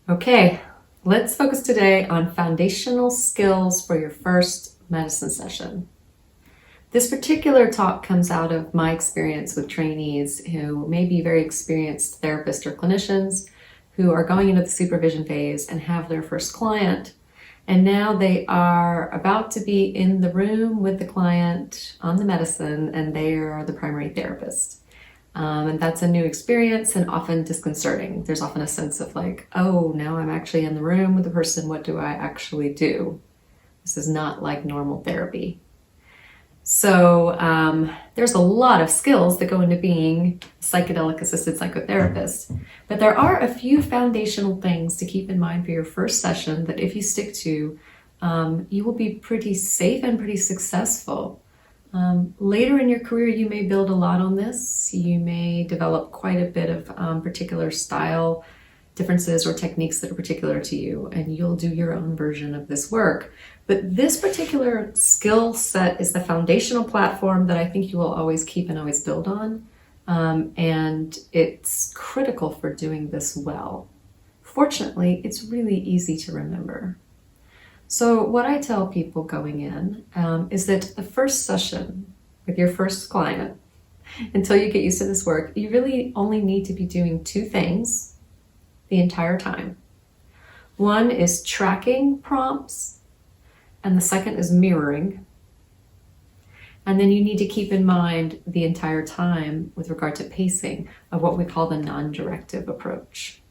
Okay, let's focus today on foundational skills for your first medicine session. This particular talk comes out of my experience with trainees who may be very experienced therapists or clinicians who are going into the supervision phase and have their first client. And now they are about to be in the room with the client on the medicine, and they are the primary therapist. And that's a new experience and often disconcerting. There's often a sense of like, oh, now I'm actually in the room with the person. What do I actually do? This is not like normal therapy. So there's a lot of skills that go into being a psychedelic-assisted psychotherapist. But there are a few foundational things to keep in mind for your first session that if you stick to, you will be pretty safe and pretty successful. Later in your career, you may build a lot on this. You may develop quite a bit of particular style differences or techniques that are particular to you, and you'll do your own version of this work. But this particular skill set is the foundational platform that I think you will always keep and always build on. And it's critical for doing this well. Fortunately, it's really easy to remember. So what I tell people going in is that the first session with your first client, until you get used to this work, you really only need to be doing two things the entire time. One is tracking prompts, and the second is mirroring. And then you need to keep in mind the entire time with regard to pacing of what we call the non-directive approach.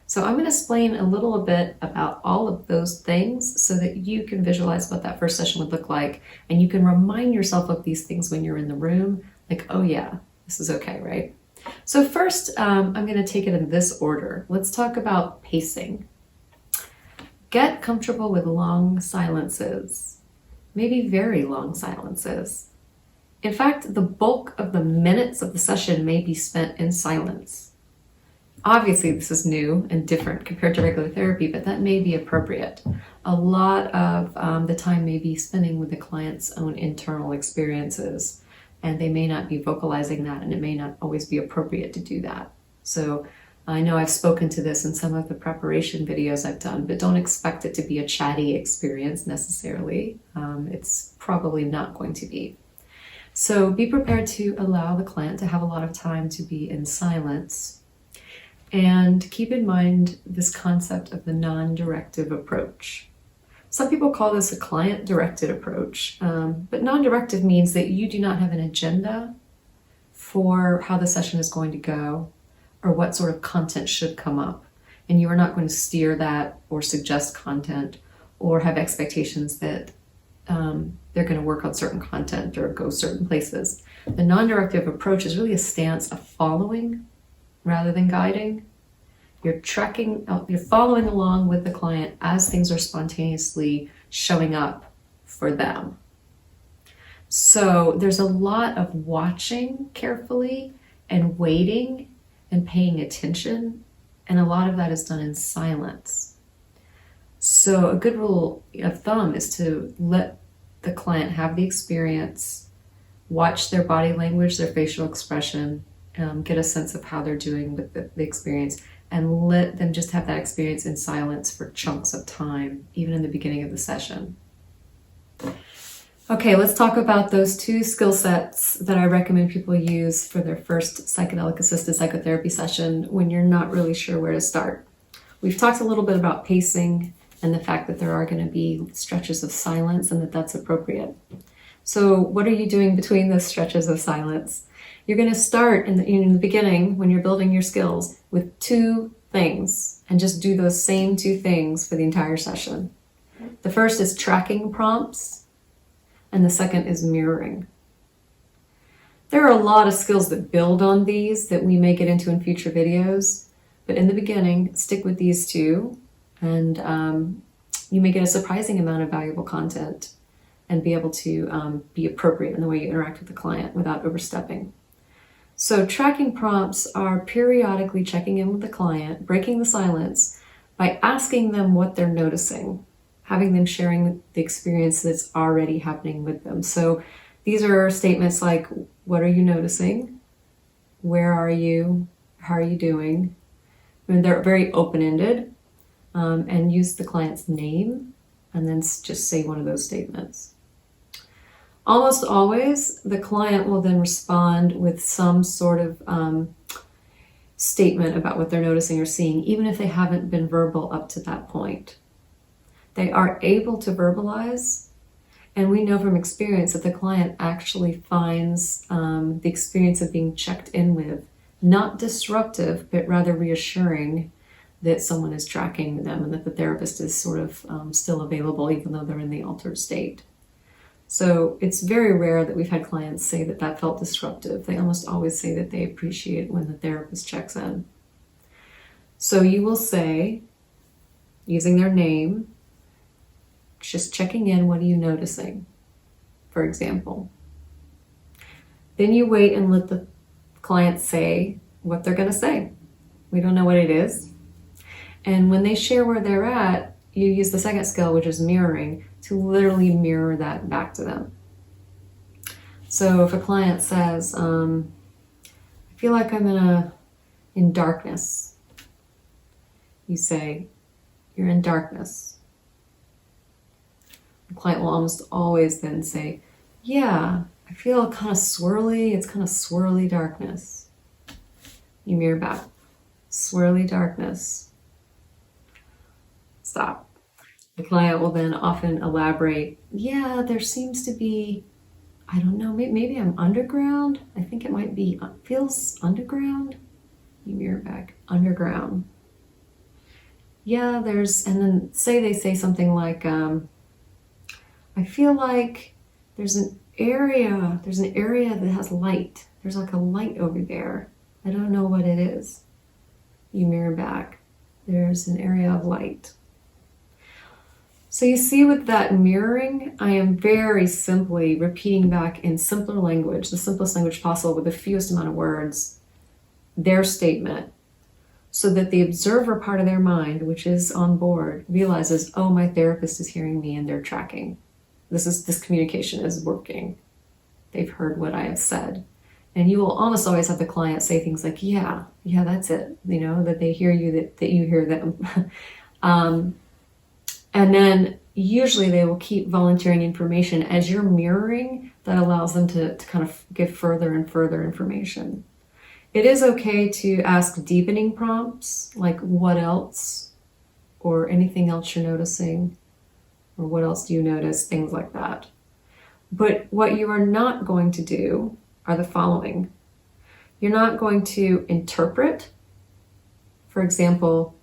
So I'm going to explain a little bit about all of those things so that you can visualize what that first session would look like, and you can remind yourself of these things when you're in the room, like, oh yeah, this is okay, right? So first, I'm going to take it in this order. Let's talk about pacing. Get comfortable with long silences, maybe very long silences. In fact, the bulk of the minutes of the session may be spent in silence. Obviously, this is new and different compared to regular therapy, but that may be appropriate. A lot of the time may be spending with the client's own internal experiences, and they may not be vocalizing that, and it may not always be appropriate to do that. So I know I've spoken to this in some of the preparation videos I've done, but don't expect it to be a chatty experience necessarily. It's probably not going to be. So be prepared to allow the client to have a lot of time to be in silence. And keep in mind this concept of the non-directive approach. Some people call this a client-directed approach, but non-directive means that you do not have an agenda for how the session is going to go or what sort of content should come up. And you are not going to steer that or suggest content or have expectations that they're going to work on certain content or go certain places. The non-directive approach is really a stance of following rather than guiding. You're following along with the client as things are spontaneously showing up for them. So there's a lot of watching carefully and waiting and paying attention, and a lot of that is done in silence. So a good rule of thumb is to let the client have the experience, watch their body language, their facial expression, get a sense of how they're doing with the experience, and let them just have that experience in silence for chunks of time, even in the beginning of the session. Okay, let's talk about those two skill sets that I recommend people use for their first psychedelic-assisted psychotherapy session when you're not really sure where to start. We've talked a little bit about pacing and the fact that there are going to be stretches of silence and that that's appropriate. So what are you doing between those stretches of silence? You're going to start in the beginning when you're building your skills with two things and just do those same two things for the entire session. The first is tracking prompts and the second is mirroring. There are a lot of skills that build on these that we may get into in future videos, but in the beginning, stick with these two and you may get a surprising amount of valuable content and be able to be appropriate in the way you interact with the client without overstepping. So tracking prompts are periodically checking in with the client, breaking the silence by asking them what they're noticing, having them sharing the experience that's already happening with them. So these are statements like, what are you noticing? Where are you? How are you doing? I mean, they're very open-ended. and use the client's name and then just say one of those statements. Almost always, the client will then respond with some sort of statement about what they're noticing or seeing, even if they haven't been verbal up to that point. They are able to verbalize, and we know from experience that the client actually finds the experience of being checked in with not disruptive, but rather reassuring that someone is tracking them and that the therapist is sort of still available even though they're in the altered state. So it's very rare that we've had clients say that that felt disruptive. They almost always say that they appreciate when the therapist checks in. So you will say, using their name, just checking in, what are you noticing, for example. Then you wait and let the client say what they're going to say. We don't know what it is. And when they share where they're at, you use the second skill, which is mirroring, to literally mirror that back to them. So if a client says, I feel like I'm in darkness, you say, you're in darkness. The client will almost always then say, yeah, I feel kind of swirly. It's kind of swirly darkness. You mirror back. Swirly darkness. Stop. The client will then often elaborate, yeah, there seems to be, I don't know, maybe I'm underground. I think it might be, feels underground. You mirror back, underground. Yeah, and then they say something like, I feel like there's an area that has light. There's like a light over there. I don't know what it is. You mirror back. There's an area of light. So you see, with that mirroring, I am very simply repeating back in simpler language, the simplest language possible with the fewest amount of words, their statement, so that the observer part of their mind, which is on board, realizes, oh, my therapist is hearing me and they're tracking. This communication is working. They've heard what I have said. And you will almost always have the client say things like, yeah, that's it. That they hear you, that you hear them. And then usually they will keep volunteering information as you're mirroring that allows them to kind of give further and further information. It is okay to ask deepening prompts, like what else, or anything else you're noticing, or what else do you notice, things like that. But what you are not going to do are the following. You're not going to interpret. For example,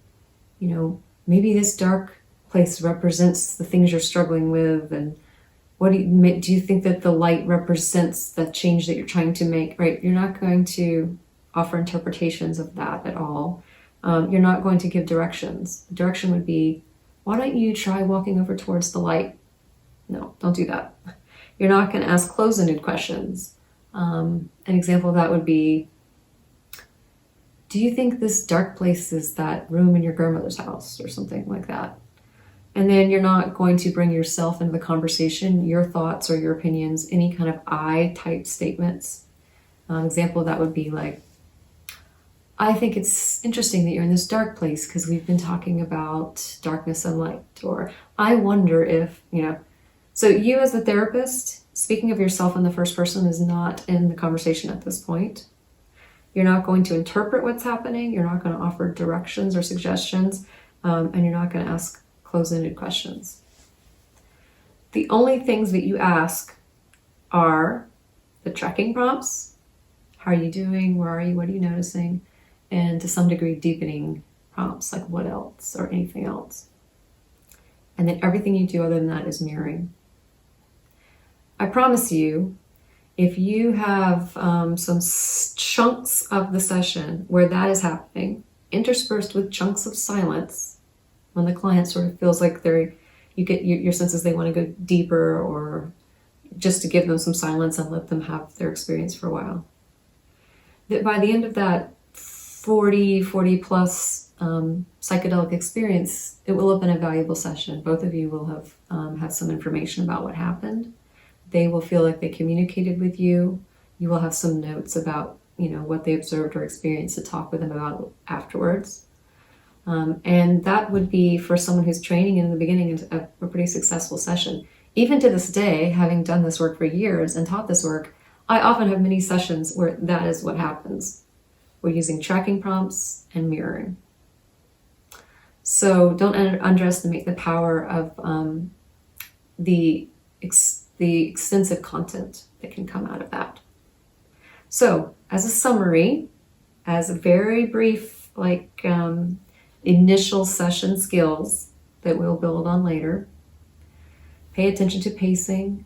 maybe this dark place represents the things you're struggling with, and what do you think that the light represents the change that you're trying to make, right? You're not going to offer interpretations of that at all. You're not going to give directions. The direction would be, why don't you try walking over towards the light? No, don't do that. You're not going to ask closed-ended questions. An example of that would be, do you think this dark place is that room in your grandmother's house, or something like that? And then you're not going to bring yourself into the conversation, your thoughts or your opinions, any kind of I-type statements. An example of that would be like, I think it's interesting that you're in this dark place because we've been talking about darkness and light. Or I wonder if, So you as the therapist, speaking of yourself in the first person is not in the conversation at this point. You're not going to interpret what's happening. You're not going to offer directions or suggestions. And you're not going to ask closed-ended questions. The only things that you ask are the tracking prompts. How are you doing? Where are you? What are you noticing? And to some degree, deepening prompts like what else or anything else. And then everything you do other than that is mirroring. I promise you, if you have some chunks of the session where that is happening, interspersed with chunks of silence, when the client sort of feels like you get your senses they want to go deeper, or just to give them some silence and let them have their experience for a while, that by the end of that 40 plus psychedelic experience, it will have been a valuable session. Both of you will have had some information about what happened. They will feel like they communicated with you. You will have some notes about what they observed or experienced to talk with them about afterwards. And that would be for someone who's training in the beginning of a pretty successful session. Even to this day, having done this work for years and taught this work, I often have many sessions where that is what happens. We're using tracking prompts and mirroring. So don't underestimate the power of the extensive content that can come out of that. So as a summary, as a very brief, initial session skills that we'll build on later, pay attention to pacing,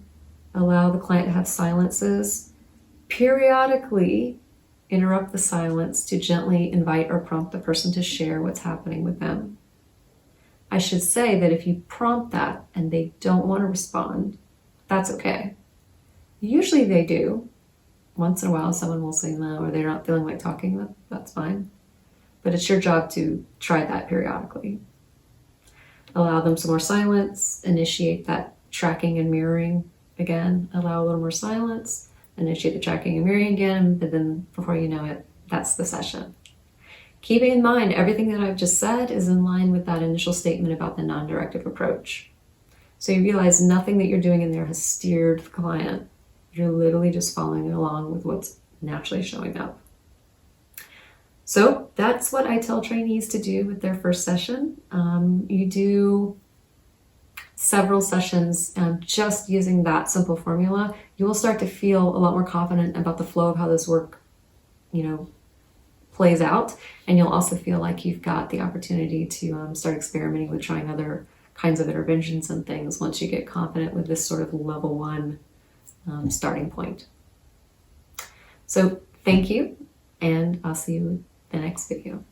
allow the client to have silences, periodically interrupt the silence to gently invite or prompt the person to share what's happening with them. I should say that if you prompt that and they don't want to respond, that's okay. Usually they do. Once in a while someone will say no, or they're not feeling like talking, that's fine. But it's your job to try that periodically. Allow them some more silence, initiate that tracking and mirroring again, allow a little more silence, initiate the tracking and mirroring again, but then before you know it, that's the session. Keeping in mind, everything that I've just said is in line with that initial statement about the non-directive approach. So you realize nothing that you're doing in there has steered the client. You're literally just following along with what's naturally showing up. So that's what I tell trainees to do with their first session. You do several sessions just using that simple formula. You will start to feel a lot more confident about the flow of how this work, plays out. And you'll also feel like you've got the opportunity to start experimenting with trying other kinds of interventions and things once you get confident with this sort of level 1 starting point. So thank you, and I'll see you in the next video.